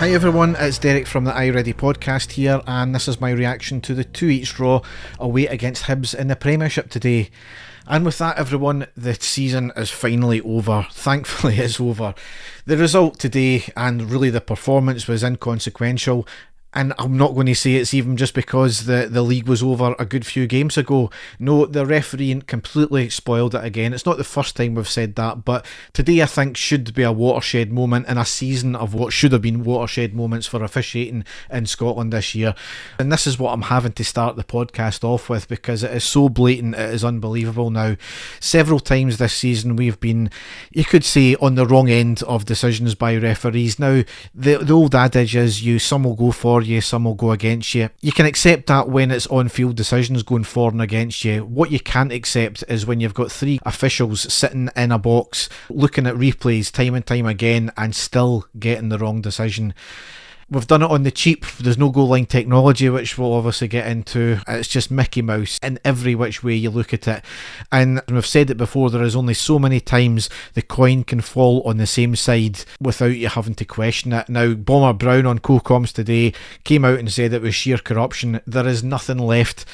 Hi everyone, it's Derek from the iReady podcast here, and this is my reaction to the 2-each draw away against Hibs in the Premiership today. And with that everyone, the season is finally over. Thankfully it's over. The result today and really the performance was inconsequential. And I'm not going to say it's even just because the league was over a good few games ago. No, the refereeing completely spoiled it again. It's not the first time we've said that, but today I think should be a watershed moment in a season of what should have been watershed moments for officiating in Scotland this year. And this is what I'm having to start the podcast off with because it is so blatant, it is unbelievable now. Several times this season we've been, you could say, on the wrong end of decisions by referees. Now, the old adage is some will go for you, some will go against you. You can accept that when it's on-field decisions going for and against you. What you can't accept is when you've got 3 officials sitting in a box looking at replays time and time again and still getting the wrong decision. We've done it on the cheap. There's no goal line technology, which we'll obviously get into. It's just Mickey Mouse in every which way you look at it. And we've said it before, there is only so many times the coin can fall on the same side without you having to question it. Now, Bomber Brown on co-coms today came out and said it was sheer corruption. There is nothing left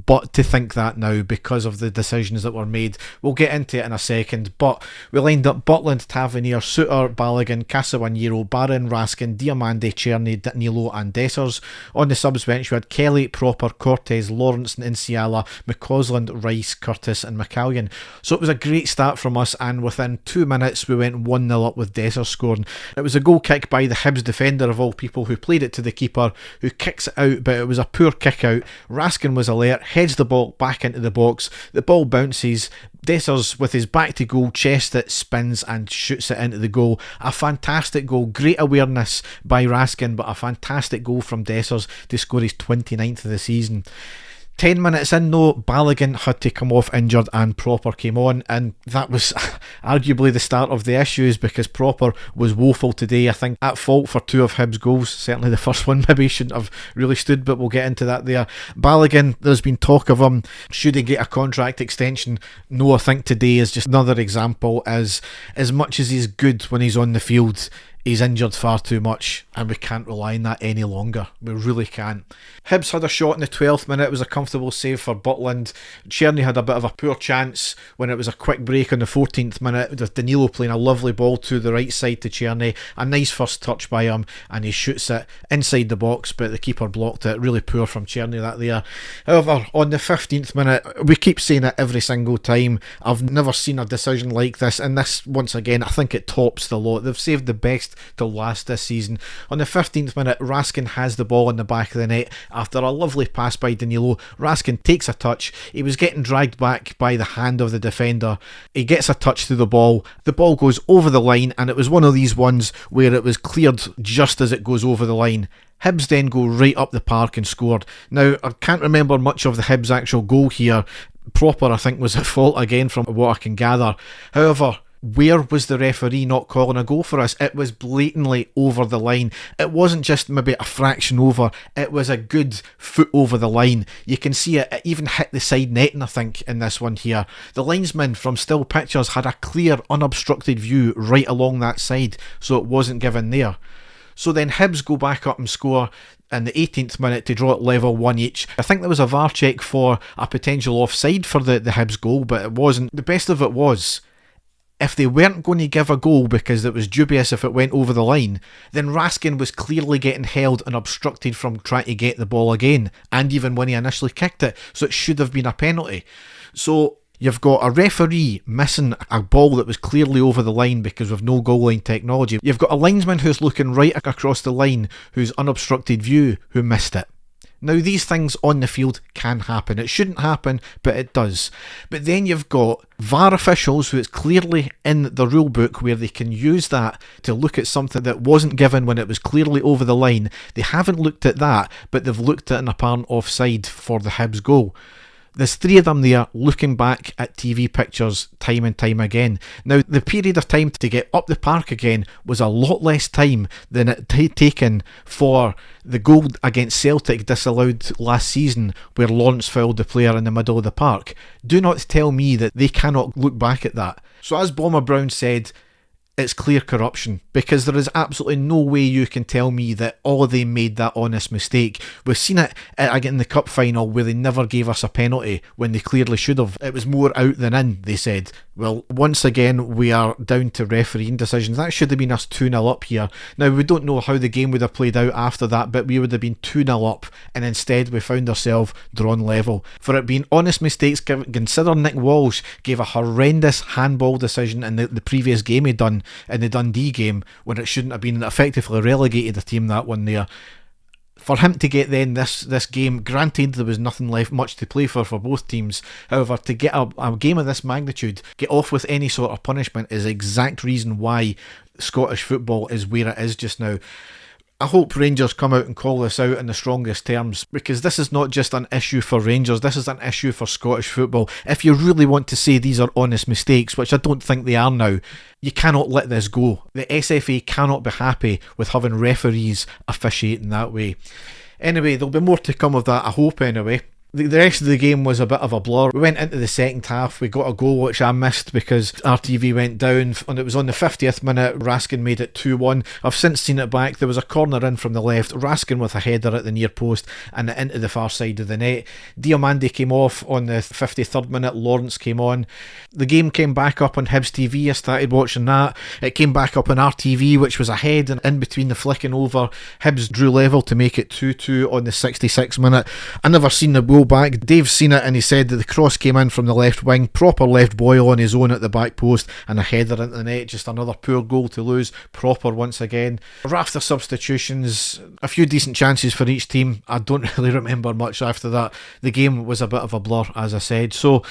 but to think that now because of the decisions that were made. We'll get into it in a second, but we lined up Butland, Tavernier, Suter, Balogun, Casawaniro, Barron, Raskin, Diamande, Cherny, Danilo and Dessers. On the subs bench we had Kelly, Proper, Cortez, Lawrence, Inciala, McCausland, Rice, Curtis and McCallion. So it was a great start from us, and within 2 minutes we went 1-0 up with Dessers scoring. It was a goal kick by the Hibs defender of all people, who played it to the keeper, who kicks it out, but it was a poor kick out. Raskin was alert, heads the ball back into the box, the ball bounces, Dessers with his back to goal chests it, spins and shoots it into the goal. A fantastic goal, great awareness by Raskin, but a fantastic goal from Dessers to score his 29th of the season. 10 minutes in though, Balogun had to come off injured and Proper came on, and that was arguably the start of the issues because Proper was woeful today. I think at fault for 2 of Hibs' goals. Certainly the first one maybe shouldn't have really stood, but we'll get into that there. Balogun, there's been talk of him, should he get a contract extension? No, I think today is just another example. As much as he's good when he's on the field, he's injured far too much, and we can't rely on that any longer. We really can't. Hibs had a shot in the 12th minute. It was a comfortable save for Butland. Cherny had a bit of a poor chance when it was a quick break on the 14th minute with Danilo playing a lovely ball to the right side to Cherny. A nice first touch by him, and he shoots it inside the box, but the keeper blocked it. Really poor from Cherny that there. However, on the 15th minute, we keep saying it every single time, I've never seen a decision like this, and this, once again, I think it tops the lot. They've saved the best till last this season. On the 15th minute, Raskin has the ball in the back of the net after a lovely pass by Danilo. Raskin takes a touch. He was getting dragged back by the hand of the defender. He gets a touch to the ball goes over the line, and it was one of these ones where it was cleared just as it goes over the line. Hibs then go right up the park and scored. Now, I can't remember much of the Hibs actual goal here. Proper, I think, was at fault again from what I can gather. However, where was the referee not calling a goal for us? It was blatantly over the line. It wasn't just maybe a fraction over, it was a good foot over the line. You can see it even hit the side netting, I think, in this one here. The linesman from still pictures had a clear unobstructed view right along that side, so it wasn't given there. So then Hibs go back up and score in the 18th minute to draw it level 1 each. I think there was a VAR check for a potential offside for the Hibs goal, but it wasn't. The best of it was, if they weren't going to give a goal because it was dubious if it went over the line, then Raskin was clearly getting held and obstructed from trying to get the ball again, and even when he initially kicked it, so it should have been a penalty. So you've got a referee missing a ball that was clearly over the line because of no goal line technology. You've got a linesman who's looking right across the line, who's unobstructed view, who missed it. Now, these things on the field can happen. It shouldn't happen, but it does. But then you've got VAR officials who it's clearly in the rule book where they can use that to look at something that wasn't given when it was clearly over the line. They haven't looked at that, but they've looked at an apparent offside for the Hibs goal. There's 3 of them there looking back at TV pictures time and time again. Now, the period of time to get up the park again was a lot less time than it taken for the goal against Celtic disallowed last season, where Lawrence fouled the player in the middle of the park. Do not tell me that they cannot look back at that. So as Bomber Brown said, it's clear corruption, because there is absolutely no way you can tell me that they made that honest mistake. We've seen it in the cup final where they never gave us a penalty when they clearly should have. It was more out than in, they said. Well, once again, we are down to refereeing decisions. That should have been us 2-0 up here. Now, we don't know how the game would have played out after that, but we would have been 2-0 up, and instead we found ourselves drawn level. For it being honest mistakes, consider Nick Walsh gave a horrendous handball decision in the previous game he'd done in the Dundee game, when it shouldn't have been, effectively relegated the team that one there. For him to get then this game, granted there was nothing left much to play for both teams, however, to get a game of this magnitude, get off with any sort of punishment, is the exact reason why Scottish football is where it is just now. I hope Rangers come out and call this out in the strongest terms, because this is not just an issue for Rangers, this is an issue for Scottish football. If you really want to say these are honest mistakes, which I don't think they are now, you cannot let this go. The SFA cannot be happy with having referees officiating that way. Anyway, there'll be more to come of that, I hope anyway. The rest of the game was a bit of a blur. We went into the second half, we got a goal which I missed because RTV went down, and it was on the 50th minute. Raskin made it 2-1. I've since seen it back. There was a corner in from the left, Raskin with a header at the near post and into the far side of the net. Diomande came off on the 53rd minute, Lawrence came on. The game came back up on Hibs TV, I started watching that. It came back up on RTV, which was ahead, and in between the flicking over, Hibs drew level to make it 2-2 on the 66th minute. I never seen the goal back. Dave's seen it and he said that the cross came in from the left wing, proper left boy on his own at the back post, and a header into the net. Just another poor goal to lose, proper once again. A raft of substitutions, a few decent chances for each team. I don't really remember much after that. The game was a bit of a blur, as I said. So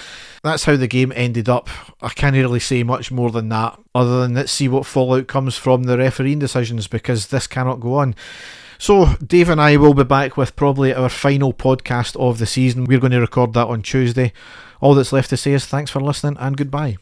that's how the game ended up. I can't really say much more than that, other than let's see what fallout comes from the refereeing decisions, because this cannot go on. So Dave and I will be back with probably our final podcast of the season. We're going to record that on Tuesday. All that's left to say is thanks for listening and goodbye.